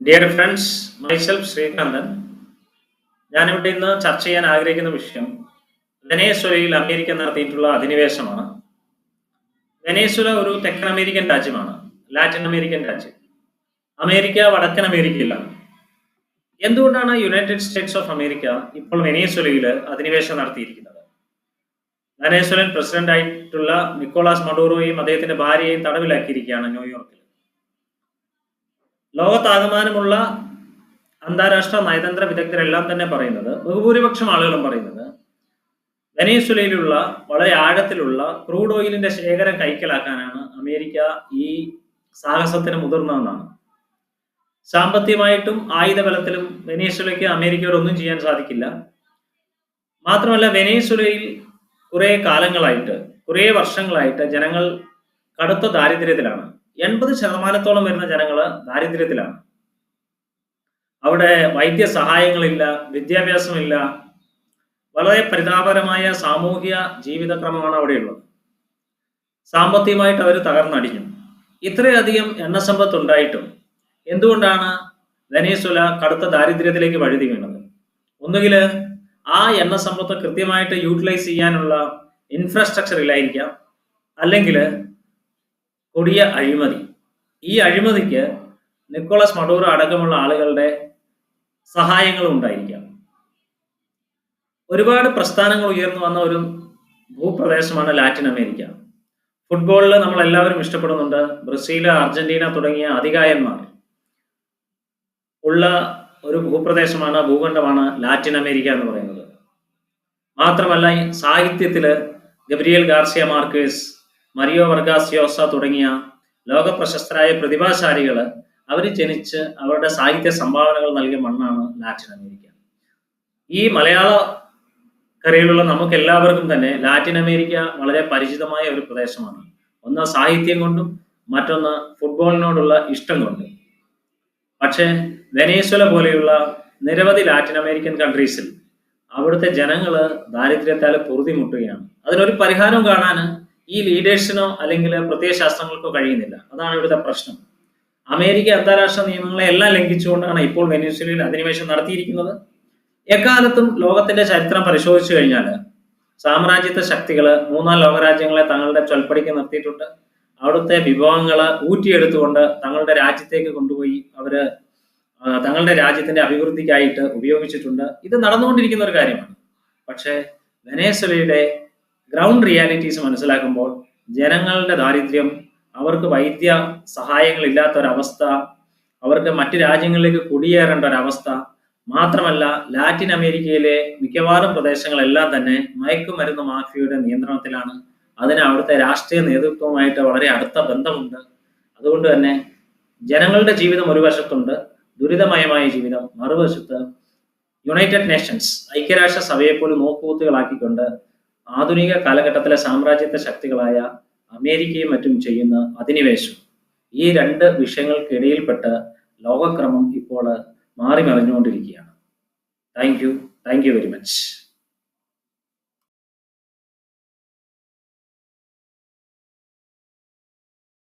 Dear friends, myself Sreekanthan. ഞാനിവിടെ ഇന്ന് ചർച്ച ചെയ്യാൻ ആഗ്രഹിക്കുന്ന വിഷയം വെനേസ്വലയിൽ അമേരിക്ക നടത്തിയിട്ടുള്ള അധിനിവേശമാണ്. വെനേസ്വല ഒരു തെക്കൻ അമേരിക്കൻ രാജ്യമാണ്, ലാറ്റിൻ അമേരിക്കൻ രാജ്യം. അമേരിക്ക വടക്കൻ അമേരിക്കയിലാണ്. എന്തുകൊണ്ടാണ് യുണൈറ്റഡ് സ്റ്റേറ്റ്സ് ഓഫ് അമേരിക്ക ഇപ്പോൾ വെനേസ്വലയിൽ അധിനിവേശം നടത്തിയിരിക്കുന്നത്? വെനേസ്വലൻ പ്രസിഡന്റ് ആയിട്ടുള്ള നിക്കോളാസ് മഡൂറോയും അദ്ദേഹത്തിന്റെ ഭാര്യയെയും തടവിലാക്കിയിരിക്കുകയാണ് ന്യൂയോർക്കിൽ. ലോകത്താകമാനമുള്ള അന്താരാഷ്ട്ര നയതന്ത്ര വിദഗ്ധരെല്ലാം തന്നെ പറയുന്നത്, ബഹുഭൂരിപക്ഷം ആളുകളും പറയുന്നത്, വെനേസ്വലയിലുള്ള വളരെ ആഴത്തിലുള്ള ക്രൂഡ് ഓയിലിന്റെ ശേഖരം കൈക്കലാക്കാനാണ് അമേരിക്ക ഈ സാഹസത്തിന് മുതിർന്നതെന്നാണ്. സാമ്പത്തികമായിട്ടും ആയുധബലത്തിലും വെനേസ്വലയ്ക്ക് അമേരിക്കയോട് ഒന്നും ചെയ്യാൻ സാധിക്കില്ല. മാത്രമല്ല, വെനേസ്വലയിൽ കുറെ കാലങ്ങളായിട്ട്, കുറെ വർഷങ്ങളായിട്ട് ജനങ്ങൾ കടുത്ത ദാരിദ്ര്യത്തിലാണ്. 80% വരുന്ന ജനങ്ങൾ ദാരിദ്ര്യത്തിലാണ്. അവിടെ വൈദ്യസഹായങ്ങളില്ല, വിദ്യാഭ്യാസമില്ല. വളരെ പരിതാപകരമായ സാമൂഹിക ജീവിതക്രമമാണ് അവിടെയുള്ളത്. സാമ്പത്തികമായിട്ട് അവർ തകർന്നടിഞ്ഞു. ഇത്രയധികം എണ്ണസമ്പത്ത് ഉണ്ടായിട്ടും എന്തുകൊണ്ടാണ് വെനേസ്വല കടുത്ത ദാരിദ്ര്യത്തിലേക്ക് വഴുതി വീണത്? ഒന്നുകിൽ ആ എണ്ണസമ്പത്ത് കൃത്യമായിട്ട് യൂട്ടിലൈസ് ചെയ്യാനുള്ള ഇൻഫ്രാസ്ട്രക്ചർ ഇല്ലായിരിക്കാം, അല്ലെങ്കിൽ കൊടിയ അഴിമതി. ഈ അഴിമതിക്ക് നിക്കോളസ് മഡൂറോ അടക്കമുള്ള ആളുകളുടെ സഹായങ്ങളും ഉണ്ടായിരിക്കാം. ഒരുപാട് പ്രസ്ഥാനങ്ങൾ ഉയർന്നു വന്ന ഒരു ഭൂപ്രദേശമാണ് ലാറ്റിൻ അമേരിക്ക. ഫുട്ബോളിൽ നമ്മൾ എല്ലാവരും ഇഷ്ടപ്പെടുന്നുണ്ട്. ബ്രസീൽ, അർജന്റീന തുടങ്ങിയ അതികായന്മാർ ഉള്ള ഒരു ഭൂപ്രദേശമാണ്, ഭൂഖണ്ഡമാണ് ലാറ്റിൻ അമേരിക്ക എന്ന് പറയുന്നത്. മാത്രമല്ല, സാഹിത്യത്തില് Gabriel Garcia Marquez, Mario Vargas Llosa തുടങ്ങിയ ലോക പ്രശസ്തരായ പ്രതിഭാശാലികൾ അവർ ജനിച്ച് അവരുടെ സാഹിത്യ സംഭാവനകൾ നൽകിയ മണ്ണാണ് ലാറ്റിൻ അമേരിക്ക. ഈ മലയാള കരയിലുള്ള നമുക്ക് എല്ലാവർക്കും തന്നെ ലാറ്റിൻ അമേരിക്ക വളരെ പരിചിതമായ ഒരു പ്രദേശമാണ്. ഒന്ന് സാഹിത്യം കൊണ്ടും മറ്റൊന്ന് ഫുട്ബോളിനോടുള്ള ഇഷ്ടം കൊണ്ടും. പക്ഷേ വെനേസ്വല പോലെയുള്ള നിരവധി ലാറ്റിൻ അമേരിക്കൻ കൺട്രീസിൽ അവിടുത്തെ ജനങ്ങൾ ദാരിദ്ര്യത്താൽ പൊറുതിമുട്ടുകയാണ്. അതിനൊരു പരിഹാരം കാണാൻ ഈ ലീഡേഴ്സിനോ അല്ലെങ്കിൽ പ്രത്യയശാസ്ത്രങ്ങൾക്കോ കഴിയുന്നില്ല. അതാണ് ഇവിടുത്തെ പ്രശ്നം. അമേരിക്ക അന്താരാഷ്ട്ര നിയമങ്ങളെ എല്ലാം ലംഘിച്ചുകൊണ്ടാണ് ഇപ്പോൾ വെനേസ്വലയിൽ അധിനിവേശം നടത്തിയിരിക്കുന്നത്. എക്കാലത്തും ലോകത്തിന്റെ ചരിത്രം പരിശോധിച്ചു കഴിഞ്ഞാൽ സാമ്രാജ്യത്വ ശക്തികൾ മൂന്നാം ലോകരാജ്യങ്ങളെ തങ്ങളുടെ ചൊൽപ്പടിക്ക് നിർത്തിയിട്ടുണ്ട്. അവിടുത്തെ വിഭവങ്ങൾ ഊറ്റിയെടുത്തുകൊണ്ട് തങ്ങളുടെ രാജ്യത്തേക്ക് കൊണ്ടുപോയി അവര് തങ്ങളുടെ രാജ്യത്തിന്റെ അഭിവൃദ്ധിക്കായിട്ട് ഉപയോഗിച്ചിട്ടുണ്ട്. ഇത് നടന്നുകൊണ്ടിരിക്കുന്ന ഒരു കാര്യമാണ്. പക്ഷേ വെനേസ്വലയുടെ ഗ്രൗണ്ട് റിയാലിറ്റീസ് മനസ്സിലാക്കുമ്പോൾ ജനങ്ങളുടെ ദാരിദ്ര്യം, അവർക്ക് വൈദ്യ സഹായങ്ങളില്ലാത്ത ഒരവസ്ഥ, അവർക്ക് മറ്റു രാജ്യങ്ങളിലേക്ക് കുടിയേറേണ്ട ഒരവസ്ഥ, മാത്രമല്ല ലാറ്റിൻ അമേരിക്കയിലെ മിക്കവാറും പ്രദേശങ്ങളെല്ലാം തന്നെ മയക്കുമരുന്ന് മാഫിയയുടെ നിയന്ത്രണത്തിലാണ്. അതിന് അവിടുത്തെ രാഷ്ട്രീയ നേതൃത്വവുമായിട്ട് വളരെ അടുത്ത ബന്ധമുണ്ട്. അതുകൊണ്ട് തന്നെ ജനങ്ങളുടെ ജീവിതം ഒരു വശത്തുണ്ട്, ദുരിതമയമായ ജീവിതം മറുവശത്ത്. യുണൈറ്റഡ് നേഷൻസ്, ഐക്യരാഷ്ട്ര സഭയെ പോലും നോക്കുകൂത്തുകളാക്കിക്കൊണ്ട് ആധുനിക കാലഘട്ടത്തിലെ സാമ്രാജ്യത്വ ശക്തികളായ അമേരിക്കയും മറ്റും ചെയ്യുന്ന അധിനിവേശം, ഈ രണ്ട് വിഷയങ്ങൾക്കിടയിൽപ്പെട്ട് ലോകക്രമം ഇപ്പോൾ മാറി മറിഞ്ഞുകൊണ്ടിരിക്കുകയാണ്. Thank you very much.